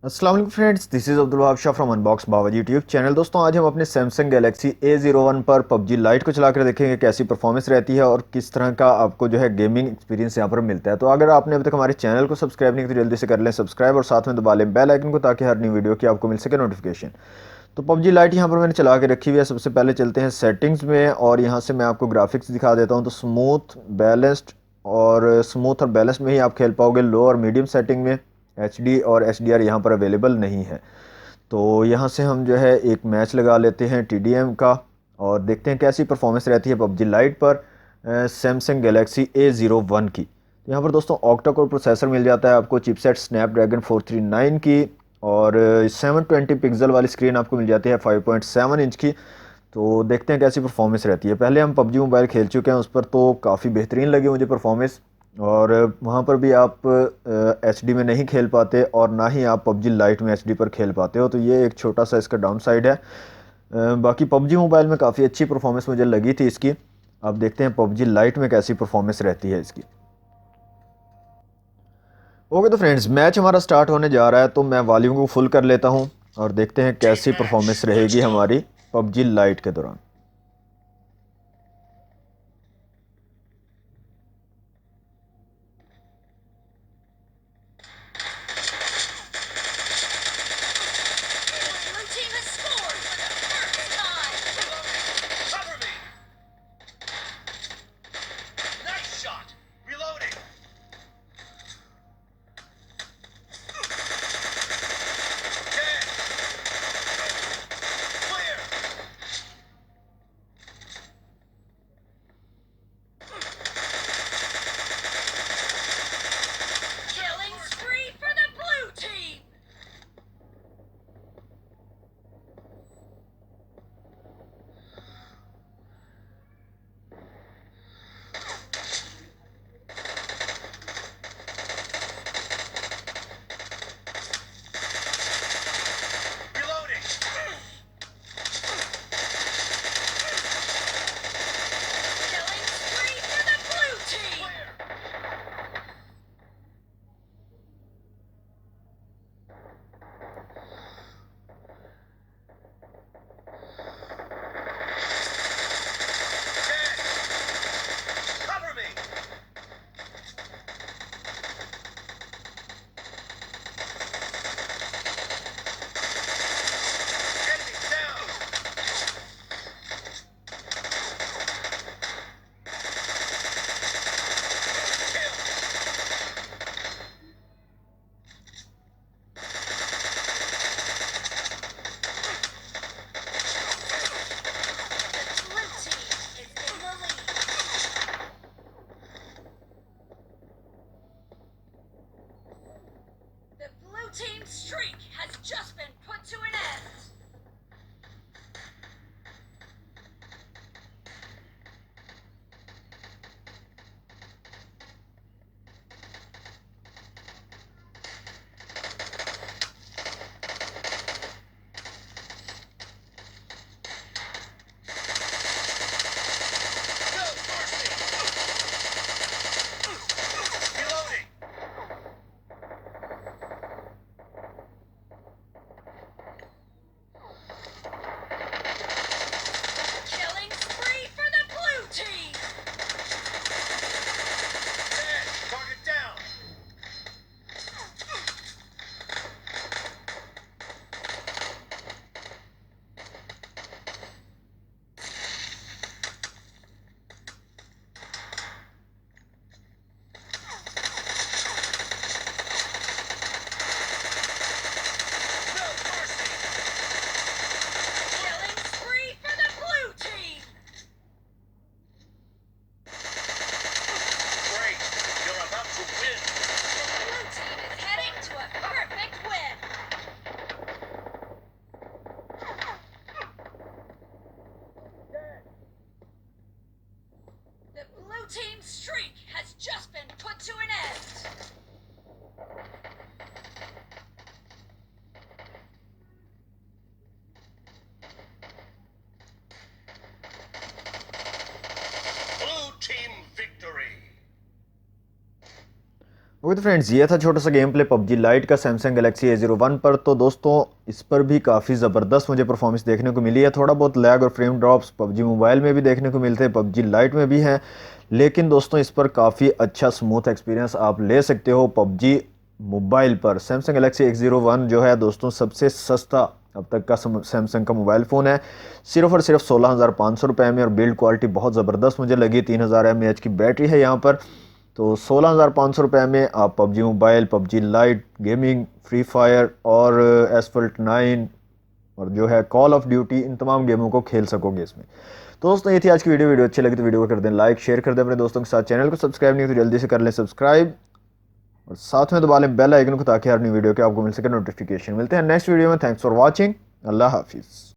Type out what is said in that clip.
अस्सलाम वालेकुम friends, this is Abdul Wahab Shah from unbox Baba YouTube channel. दोस्तों, आज हम अपने सैमसंग गैलेक्सी A01 पर पबजी लाइट को चलाकर देखेंगे कैसी परफॉर्मेंस रहती है और किस तरह का आपको जो है गेमिंग एक्सपीरियंस यहाँ पर मिलता है। तो अगर आपने अभी तक हमारे चैनल को सब्सक्राइब नहीं किया तो जल्दी से कर लें सब्सक्राइब और साथ में दबा लें बेल आइकन को, ताकि हर न्यू वीडियो की आपको मिल सके नोटिफिकेशन। तो पबजी लाइट यहाँ पर मैंने चला के रखी हुई है। सबसे पहले चलते हैं सेटिंग्स में और यहाँ से मैं आपको ग्राफिक्स दिखा देता हूँ। तो स्मूथ और बैलेंस्ड में ही आप खेल पाओगे। लो और मीडियम सेटिंग में HD और HDR यहाँ पर अवेलेबल नहीं है। तो यहाँ से हम जो है एक मैच लगा लेते हैं TDM का और देखते हैं कैसी परफॉर्मेंस रहती है पबजी लाइट पर सैमसंग गैलेक्सी A01 की। तो यहाँ पर दोस्तों ऑक्टा कोर प्रोसेसर मिल जाता है आपको, चिपसेट स्नैपड्रैगन 439 की, और 720 पिक्सल वाली स्क्रीन आपको मिल जाती है 5.7 इंच की। तो देखते हैं कैसी परफॉर्मेंस रहती है। पहले हम पबजी मोबाइल खेल चुके हैं उस पर, तो काफ़ी बेहतरीन लगी मुझे परफॉर्मेंस। और वहाँ पर भी आप HD में नहीं खेल पाते और ना ही आप पबजी लाइट में HD पर खेल पाते हो, तो ये एक छोटा सा इसका डाउन साइड है। बाकी पबजी मोबाइल में काफ़ी अच्छी परफॉर्मेंस मुझे लगी थी इसकी। अब देखते हैं पबजी लाइट में कैसी परफॉर्मेंस रहती है इसकी। ओके तो फ्रेंड्स, मैच हमारा स्टार्ट होने जा रहा है, तो मैं वॉल्यूम को फुल कर लेता हूँ और देखते हैं Team कैसी match, परफॉर्मेंस let's रहेगी go. हमारी पबजी लाइट के दौरान। The blue team has scored for the first time. Cover me. Nice shot. Reloading. Dead. Clear. Killing spree for the blue team. Reloading. Killing spree for the blue team. Clear. Dead. Cover me. Enemy down. Kill. The blue team is in the lead. The blue team's streak has just been put to an end. No mercy. Reloading. Killing spree for the blue team. Dead. Target down. No mercy. Killing spree for the blue team. Great. You're about to win. The blue team is heading to a perfect win. The blue team's streak has just been put to an end. Blue team victory. Okay तो friends, ये था छोटा सा game play PUBG light का Samsung Galaxy A01 पर। तो दोस्तों इस पर भी काफ़ी ज़बरदस्त मुझे परफॉर्मेंस देखने को मिली है। थोड़ा बहुत लैग और फ्रेम ड्रॉप्स पबजी मोबाइल में भी देखने को मिलते हैं, पबजी लाइट में भी हैं, लेकिन दोस्तों इस पर काफ़ी अच्छा स्मूथ एक्सपीरियंस आप ले सकते हो पबजी मोबाइल पर। सैमसंग गैलेक्सी A01 जो है दोस्तों सबसे सस्ता अब तक का सैमसंग का मोबाइल फ़ोन है, सिर्फ और सिर्फ 16,500 रुपये में। और बिल्ड क्वालिटी बहुत ज़बरदस्त मुझे लगी, 3000 mAh की बैटरी है यहाँ पर। तो 16,500 रुपये में आप PUBG mobile, PUBG light, gaming, free fire और एसफल्ट 9 और जो है कॉल ऑफ ड्यूटी, इन तमाम गेमों को खेल सकोगे इसमें। तो दोस्तों ये थी आज की वीडियो अच्छी लगी तो वीडियो को कर दें लाइक, शेयर कर दें अपने दोस्तों के साथ। चैनल को सब्सक्राइब नहीं तो जल्दी से कर लें सब्सक्राइब और साथ में दबा लें बेल आइकन को ताकि हर नई वीडियो के आपको मिल सके नोटिफिकेशन। मिलते हैं नेक्स्ट वीडियो में। Thanks for watching. अल्लाह हाफिज़।